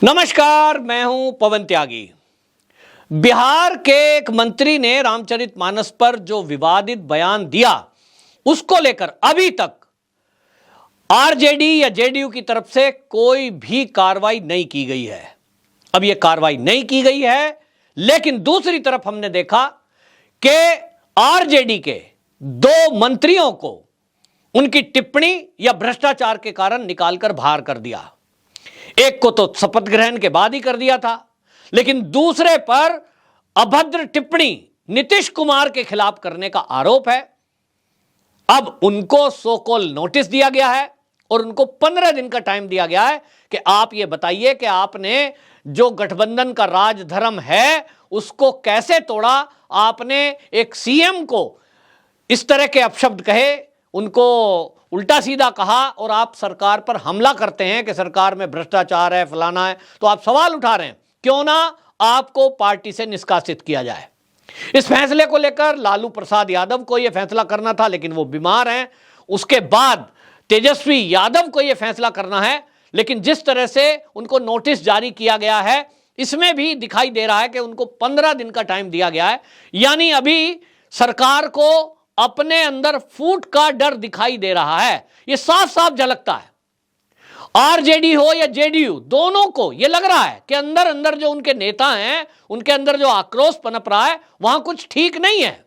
नमस्कार, मैं हूं पवन त्यागी। बिहार के एक मंत्री ने रामचरितमानस पर जो विवादित बयान दिया, उसको लेकर अभी तक आरजेडी या जेडीयू की तरफ से कोई भी कार्रवाई नहीं की गई है। अब यह कार्रवाई नहीं की गई है, लेकिन दूसरी तरफ हमने देखा कि आरजेडी के दो मंत्रियों को उनकी टिप्पणी या भ्रष्टाचार के कारण निकालकर बाहर कर दिया। एक को तो शपथ ग्रहण के बाद ही कर दिया था, लेकिन दूसरे पर अभद्र टिप्पणी नीतीश कुमार के खिलाफ करने का आरोप है। अब उनको सो कॉल नोटिस दिया गया है और उनको 15 दिन का टाइम दिया गया है कि आप ये बताइए कि आपने जो गठबंधन का राजधर्म है उसको कैसे तोड़ा। आपने एक सीएम को इस तरह के अपशब्द कहे, उनको उल्टा सीधा कहा और आप सरकार पर हमला करते हैं कि सरकार में भ्रष्टाचार है, फलाना है। तो आप सवाल उठा रहे हैं, क्यों ना आपको पार्टी से निष्कासित किया जाए। इस फैसले को लेकर लालू प्रसाद यादव को यह फैसला करना था, लेकिन वो बीमार हैं। उसके बाद तेजस्वी यादव को यह फैसला करना है, लेकिन जिस तरह से उनको नोटिस जारी किया गया है, इसमें भी दिखाई दे रहा है कि उनको 15 दिन का टाइम दिया गया है। यानी अभी सरकार को अपने अंदर फूट का डर दिखाई दे रहा है। यह साफ साफ झलकता है। आरजेडी हो या जेडीयू, दोनों को यह लग रहा है कि अंदर अंदर जो उनके नेता हैं, उनके अंदर जो आक्रोश पनप रहा है, वहां कुछ ठीक नहीं है।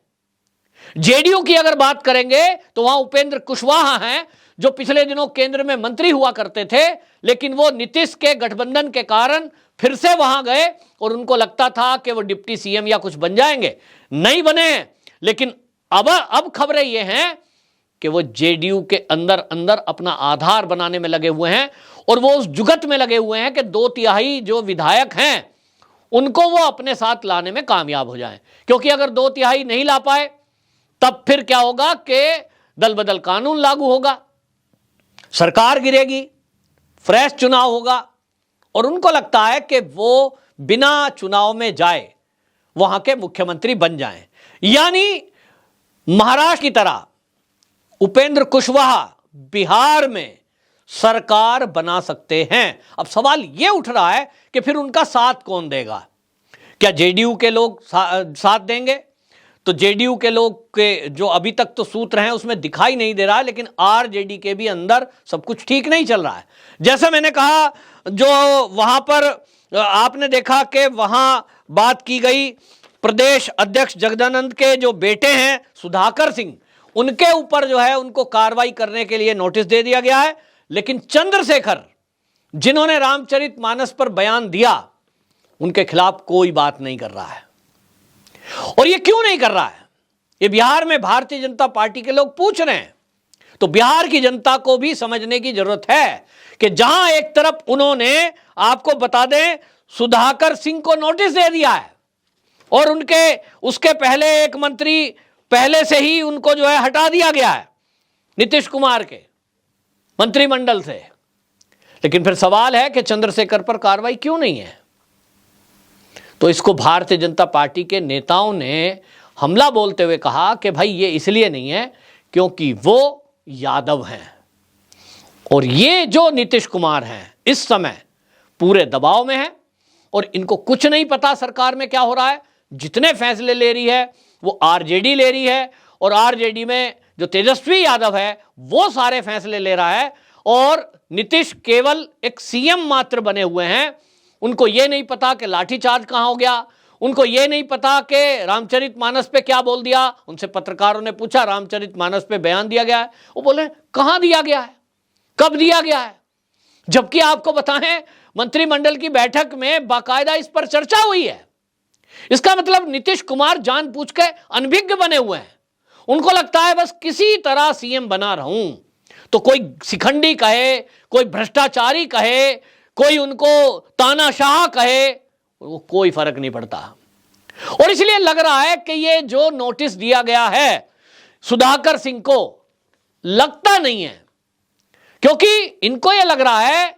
जेडीयू की अगर बात करेंगे तो वहां उपेंद्र कुशवाहा हैं, जो पिछले दिनों केंद्र में मंत्री हुआ करते थे, लेकिन वो नीतीश के गठबंधन के कारण फिर से वहां गए और उनको लगता था कि वो डिप्टी सीएम या कुछ बन जाएंगे, नहीं बने हैं। लेकिन अब खबरें ये हैं कि वो जेडीयू के अंदर अंदर अपना आधार बनाने में लगे हुए हैं और वो उस जुगत में लगे हुए हैं कि 2/3 जो विधायक हैं उनको वो अपने साथ लाने में कामयाब हो जाएं। क्योंकि अगर 2/3 नहीं ला पाए तब फिर क्या होगा कि दल बदल कानून लागू होगा, सरकार गिरेगी, फ्रेश चुनाव होगा और उनको लगता है कि वो बिना चुनाव में जाए वहां के मुख्यमंत्री बन जाएं। यानी महाराष्ट्र की तरह उपेंद्र कुशवाहा बिहार में सरकार बना सकते हैं। अब सवाल यह उठ रहा है कि फिर उनका साथ कौन देगा? क्या जेडीयू के लोग साथ देंगे? तो जेडीयू के लोग के जो अभी तक तो सूत्र हैं उसमें दिखाई नहीं दे रहा है, लेकिन आरजेडी के भी अंदर सब कुछ ठीक नहीं चल रहा है। जैसा मैंने कहा, जो वहां पर आपने देखा कि वहां बात की गई, प्रदेश अध्यक्ष जगदानंद के जो बेटे हैं सुधाकर सिंह, उनके ऊपर जो है उनको कार्रवाई करने के लिए नोटिस दे दिया गया है। लेकिन चंद्रशेखर, जिन्होंने रामचरितमानस पर बयान दिया, उनके खिलाफ कोई बात नहीं कर रहा है। और ये क्यों नहीं कर रहा है? ये बिहार में भारतीय जनता पार्टी के लोग पूछ रहे हैं। तो बिहार की जनता को भी समझने की जरूरत है कि जहां एक तरफ उन्होंने, आपको बता दें, सुधाकर सिंह को नोटिस दे दिया है और उसके पहले एक मंत्री पहले से ही उनको जो है हटा दिया गया है नीतीश कुमार के मंत्रिमंडल से, लेकिन फिर सवाल है कि चंद्रशेखर पर कार्रवाई क्यों नहीं है? तो इसको भारतीय जनता पार्टी के नेताओं ने हमला बोलते हुए कहा कि भाई ये इसलिए नहीं है क्योंकि वो यादव हैं और ये जो नीतीश कुमार हैं इस समय पूरे दबाव में हैं और इनको कुछ नहीं पता सरकार में क्या हो रहा है। जितने फैसले ले रही है वो आरजेडी ले रही है और आरजेडी में जो तेजस्वी यादव है वो सारे फैसले ले रहा है और नीतीश केवल एक सीएम मात्र बने हुए हैं। उनको ये नहीं पता कि लाठीचार्ज कहां हो गया, उनको ये नहीं पता कि रामचरितमानस पे क्या बोल दिया। उनसे पत्रकारों ने पूछा, रामचरितमानस पे बयान दिया गया है, वो बोले कहां दिया गया है, कब दिया गया है? जबकि आपको बताएं, मंत्रिमंडल की बैठक में बाकायदा इस पर चर्चा हुई है। इसका मतलब नीतीश कुमार जानबूझ के अनभिज्ञ बने हुए हैं। उनको लगता है बस किसी तरह सीएम बना रहूं, तो कोई शिखंडी कहे, कोई भ्रष्टाचारी कहे, कोई उनको तानाशाह कहे, वो कोई फर्क नहीं पड़ता। और इसलिए लग रहा है कि ये जो नोटिस दिया गया है सुधाकर सिंह को, लगता नहीं है, क्योंकि इनको यह लग रहा है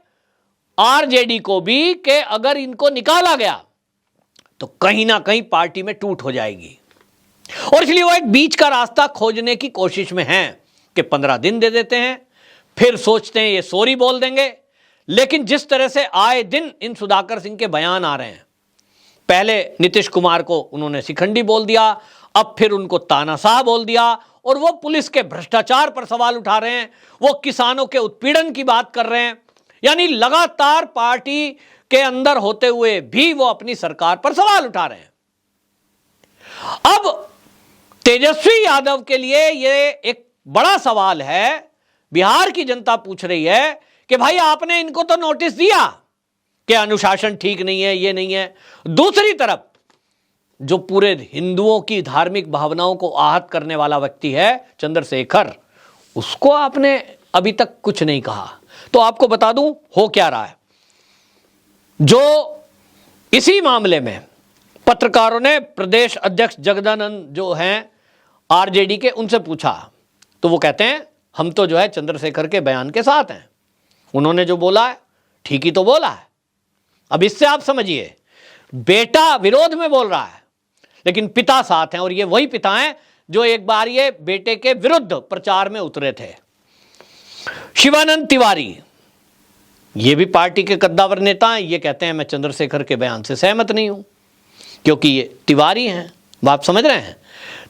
आरजेडी को भी कि अगर इनको निकाला गया तो कहीं ना कहीं पार्टी में टूट हो जाएगी और इसलिए वो एक बीच का रास्ता खोजने की कोशिश में हैं कि 15 दिन दे देते हैं, फिर सोचते हैं ये सॉरी बोल देंगे, लेकिन जिस तरह से आए दिन इन सुधाकर सिंह के बयान आ रहे हैं, पहले नीतीश कुमार को उन्होंने शिखंडी बोल दिया, अब फिर उनको तानाशाह बोल दिया, और वो पुलिस के भ्रष्टाचार पर सवाल उठा रहे हैं, वो किसानों के उत्पीड़न की बात कर रहे हैं। यानी लगातार पार्टी के अंदर होते हुए भी वो अपनी सरकार पर सवाल उठा रहे हैं। अब तेजस्वी यादव के लिए ये एक बड़ा सवाल है, बिहार की जनता पूछ रही है कि भाई आपने इनको तो नोटिस दिया कि अनुशासन ठीक नहीं है, ये नहीं है। दूसरी तरफ जो पूरे हिंदुओं की धार्मिक भावनाओं को आहत करने वाला व्यक्ति है चंद्रशेखर, उसको आपने अभी तक कुछ नहीं कहा। तो आपको बता दूं हो क्या रहा है। जो इसी मामले में पत्रकारों ने प्रदेश अध्यक्ष जगदानंद जो हैं आरजेडी के, उनसे पूछा तो वो कहते हैं हम तो जो है चंद्रशेखर के बयान के साथ हैं, उन्होंने जो बोला है ठीक ही तो बोला है। अब इससे आप समझिए, बेटा विरोध में बोल रहा है लेकिन पिता साथ हैं, और ये वही पिता हैं जो एक बार ये बेटे के विरुद्ध प्रचार में उतरे थे। शिवानंद तिवारी, ये भी पार्टी के कद्दावर नेता हैं, ये कहते हैं मैं चंद्रशेखर के बयान से सहमत नहीं हूं, क्योंकि ये तिवारी हैं, आप समझ रहे हैं।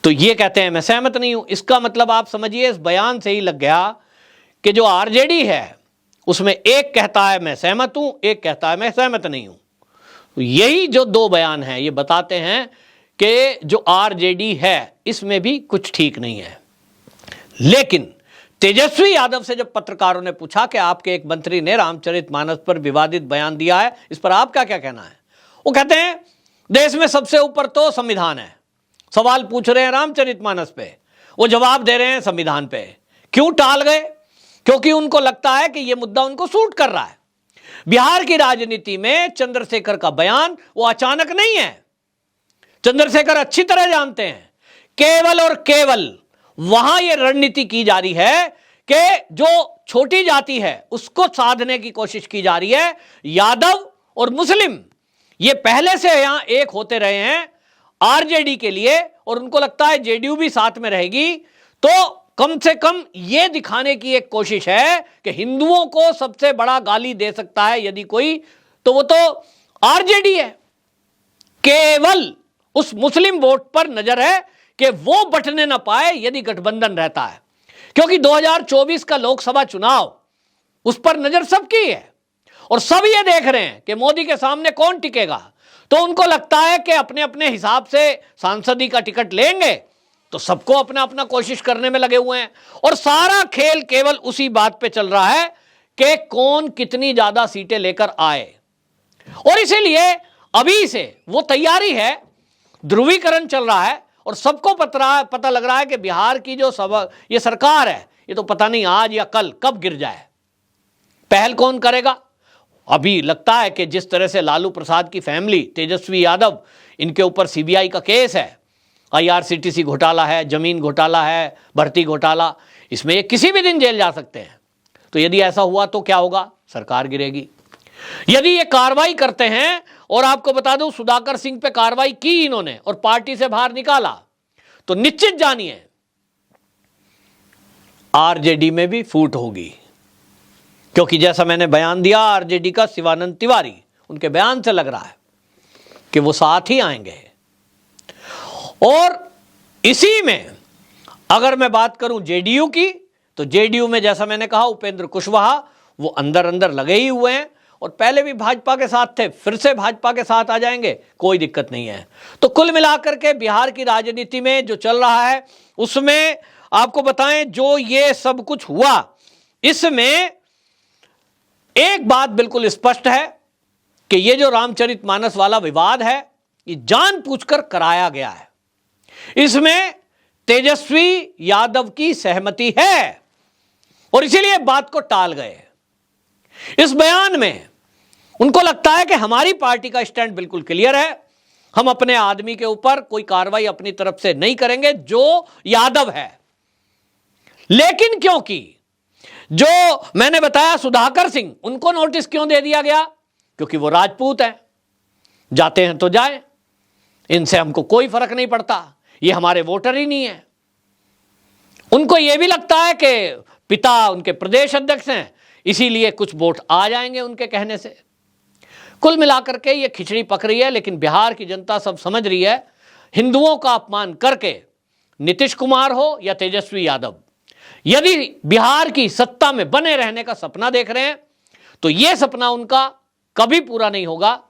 तो ये कहते हैं मैं सहमत नहीं हूं। इसका मतलब आप समझिए, इस बयान से ही लग गया कि जो आरजेडी है उसमें एक कहता है मैं सहमत हूं, एक कहता है मैं सहमत नहीं हूं। तो यही जो दो बयान हैं ये बताते हैं कि जो आरजेडी है इसमें भी कुछ ठीक नहीं है। लेकिन तेजस्वी यादव से जब पत्रकारों ने पूछा कि आपके एक मंत्री ने रामचरितमानस पर विवादित बयान दिया है, इस पर आपका क्या कहना है, वो कहते हैं देश में सबसे ऊपर तो संविधान है। सवाल पूछ रहे हैं रामचरितमानस पे, वो जवाब दे रहे हैं संविधान पे। क्यों टाल गए? क्योंकि उनको लगता है कि यह मुद्दा उनको सूट कर रहा है। बिहार की राजनीति में चंद्रशेखर का बयान वो अचानक नहीं है। चंद्रशेखर अच्छी तरह जानते हैं, केवल और केवल वहां यह रणनीति की जा रही है कि जो छोटी जाति है उसको साधने की कोशिश की जा रही है। यादव और मुस्लिम ये पहले से यहां एक होते रहे हैं आरजेडी के लिए, और उनको लगता है जेडीयू भी साथ में रहेगी, तो कम से कम यह दिखाने की एक कोशिश है कि हिंदुओं को सबसे बड़ा गाली दे सकता है यदि कोई, तो वो तो आरजेडी है। केवल उस मुस्लिम वोट पर नजर है कि वो बटने ना पाए यदि गठबंधन रहता है, क्योंकि 2024 का लोकसभा चुनाव उस पर नजर सबकी है, और सब ये देख रहे हैं कि मोदी के सामने कौन टिकेगा। तो उनको लगता है कि अपने अपने हिसाब से सांसदी का टिकट लेंगे, तो सबको अपना अपना कोशिश करने में लगे हुए हैं, और सारा खेल केवल उसी बात पे चल रहा है कि कौन कितनी ज्यादा सीटें लेकर आए। और इसीलिए अभी से वो तैयारी है, ध्रुवीकरण चल रहा है, और सबको पता लग रहा है कि बिहार की जो ये सरकार है ये तो पता नहीं आज या कल कब गिर जाए। पहल कौन करेगा? अभी लगता है कि जिस तरह से लालू प्रसाद की फैमिली, तेजस्वी यादव, इनके ऊपर सीबीआई का केस है, आईआरसीटीसी घोटाला है, जमीन घोटाला है, भर्ती घोटाला, इसमें ये किसी भी दिन जेल जा सकते हैं। तो यदि ऐसा हुआ तो क्या होगा? सरकार गिरेगी। यदि ये कार्रवाई करते हैं, और आपको बता दूं सुधाकर सिंह पे कार्रवाई की इन्होंने और पार्टी से बाहर निकाला, तो निश्चित जानिए आरजेडी में भी फूट होगी। क्योंकि जैसा मैंने बयान दिया आरजेडी का शिवानंद तिवारी, उनके बयान से लग रहा है कि वो साथ ही आएंगे। और इसी में अगर मैं बात करूं जेडीयू की, तो जेडीयू में जैसा मैंने कहा उपेंद्र कुशवाहा वो अंदर अंदर लगे ही हुए हैं, और पहले भी भाजपा के साथ थे, फिर से भाजपा के साथ आ जाएंगे, कोई दिक्कत नहीं है। तो कुल मिलाकर के बिहार की राजनीति में जो चल रहा है उसमें आपको बताएं, जो ये सब कुछ हुआ इसमें एक बात बिल्कुल स्पष्ट है कि ये जो रामचरितमानस वाला विवाद है ये जानबूझकर कराया गया है। इसमें तेजस्वी यादव की सहमति है, और इसीलिए बात को टाल गए। इस बयान में उनको लगता है कि हमारी पार्टी का स्टैंड बिल्कुल क्लियर है, हम अपने आदमी के ऊपर कोई कार्रवाई अपनी तरफ से नहीं करेंगे जो यादव है। लेकिन क्योंकि जो मैंने बताया सुधाकर सिंह, उनको नोटिस क्यों दे दिया गया? क्योंकि वो राजपूत हैं, जाते हैं तो जाए, इनसे हमको कोई फर्क नहीं पड़ता, ये हमारे वोटर ही नहीं है। उनको यह भी लगता है कि पिता उनके प्रदेश अध्यक्ष हैं, इसीलिए कुछ वोट आ जाएंगे उनके कहने से। कुल मिलाकर के ये खिचड़ी पक रही है, लेकिन बिहार की जनता सब समझ रही है, हिंदुओं का अपमान करके नीतीश कुमार हो या तेजस्वी यादव, यदि बिहार की सत्ता में बने रहने का सपना देख रहे हैं तो यह सपना उनका कभी पूरा नहीं होगा।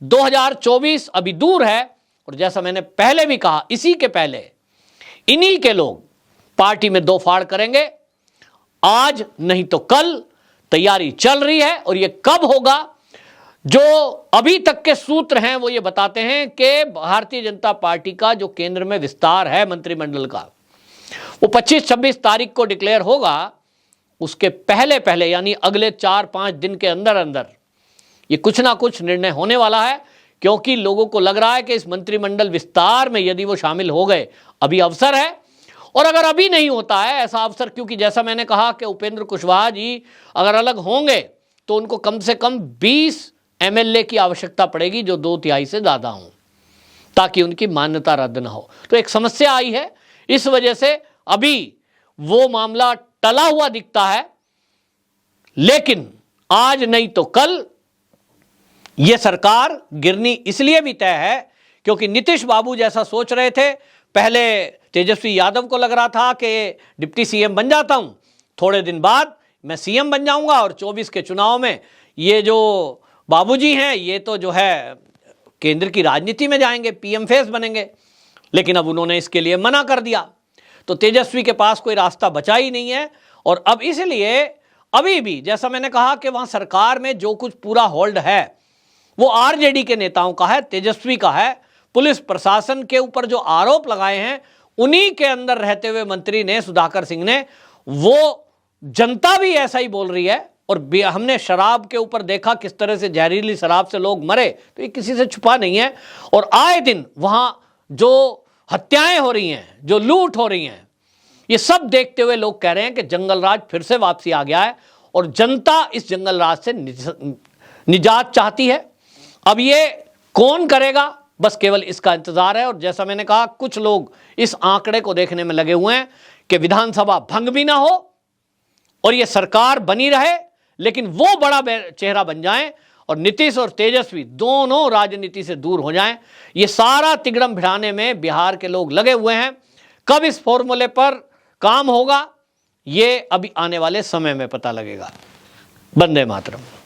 2024 अभी दूर है, और जैसा मैंने पहले भी कहा, इसी के पहले इन्हीं के लोग पार्टी में दो फाड़ करेंगे, आज नहीं तो कल। तैयारी चल रही है, और यह कब होगा, जो अभी तक के सूत्र हैं वो ये बताते हैं कि भारतीय जनता पार्टी का जो केंद्र में विस्तार है मंत्रिमंडल का, वो 25-26 तारीख को डिक्लेयर होगा। उसके पहले पहले यानी अगले 4-5 दिन के अंदर अंदर ये कुछ ना कुछ निर्णय होने वाला है, क्योंकि लोगों को लग रहा है कि इस मंत्रिमंडल विस्तार में यदि वो शामिल हो गए, अभी अवसर है। और अगर अभी नहीं होता है ऐसा अवसर, क्योंकि जैसा मैंने कहा कि उपेंद्र कुशवाहा जी अगर अलग होंगे तो उनको कम से कम 20 एमएलए की आवश्यकता पड़ेगी, जो 2/3 से ज्यादा हों, ताकि उनकी मान्यता रद्द ना हो। तो एक समस्या आई है, इस वजह से अभी वो मामला टला हुआ दिखता है, लेकिन आज नहीं तो कल यह सरकार गिरनी इसलिए भी तय है क्योंकि नीतीश बाबू जैसा सोच रहे थे, पहले तेजस्वी यादव को लग रहा था कि डिप्टी सीएम बन जाता हूं, थोड़े दिन बाद मैं सीएम बन जाऊंगा और 24 के चुनाव में ये जो बाबूजी हैं ये तो जो है केंद्र की राजनीति में जाएंगे, पीएम फेस बनेंगे। लेकिन अब उन्होंने इसके लिए मना कर दिया, तो तेजस्वी के पास कोई रास्ता बचा ही नहीं है। और अब इसलिए अभी भी जैसा मैंने कहा कि वहां सरकार में जो कुछ पूरा होल्ड है वो आरजेडी के नेताओं का है, तेजस्वी का है। पुलिस प्रशासन के ऊपर जो आरोप लगाए हैं उन्हीं के अंदर रहते हुए मंत्री ने, सुधाकर सिंह ने, वो जनता भी ऐसा ही बोल रही है। और हमने शराब के ऊपर देखा किस तरह से जहरीली शराब से लोग मरे, तो ये किसी से छुपा नहीं है। और आए दिन वहां जो हत्याएं हो रही हैं, जो लूट हो रही हैं, ये सब देखते हुए लोग कह रहे हैं कि जंगल राज फिर से वापसी आ गया है और जनता इस जंगल राज से निजात चाहती है। अब ये कौन करेगा, बस केवल इसका इंतजार है। और जैसा मैंने कहा, कुछ लोग इस आंकड़े को देखने में लगे हुए हैं कि विधानसभा भंग भी ना हो और ये सरकार बनी रहे, लेकिन वो बड़ा चेहरा बन जाएं और नीतीश और तेजस्वी दोनों राजनीति से दूर हो जाएं। ये सारा तिगड़म भिड़ाने में बिहार के लोग लगे हुए हैं। कब इस फॉर्मूले पर काम होगा, ये अभी आने वाले समय में पता लगेगा। वंदे मातरम।